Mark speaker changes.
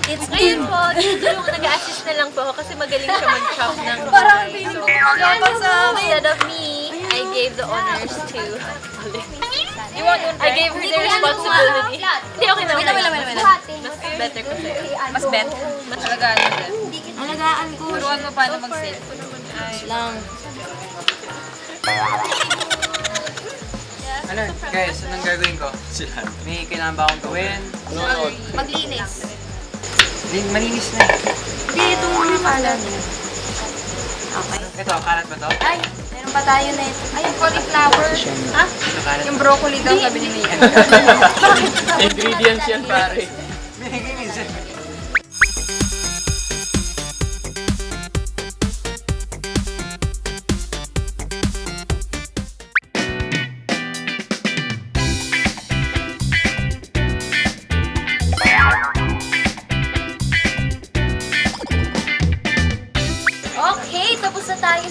Speaker 1: It's
Speaker 2: Ngayon po, nag-assist na lang po ako kasi magaling siya mag-chop ng
Speaker 1: Parang
Speaker 2: gulay.
Speaker 1: feeling
Speaker 2: So,
Speaker 1: ko gumagapa sa akin.
Speaker 2: instead of me, I gave the honors to
Speaker 1: You want one
Speaker 2: I gave her the responsibility. Hindi, okay lang.
Speaker 1: Wait.
Speaker 2: Mas better ko sa'yo.
Speaker 1: Mas bet.
Speaker 3: Alagaan mo dyan.
Speaker 1: Alagaan ko.
Speaker 3: Turuan mo paano mag-save.
Speaker 1: Lang.
Speaker 4: Ano, guys, anong gagawin ko? May kailangan ba akong gawin?
Speaker 1: Maglinis.
Speaker 4: Malinis na eh.
Speaker 1: Hindi, itong mga kalan. Okay.
Speaker 4: Ito, kalat ba to?
Speaker 1: Ay, meron pa tayo na ito. Ay, yung cauliflower. Ha?
Speaker 4: Ito kalat.
Speaker 3: Yung broccoli daw, sabi ni Mia.
Speaker 5: Ingredients yan, pare.
Speaker 4: May minsan.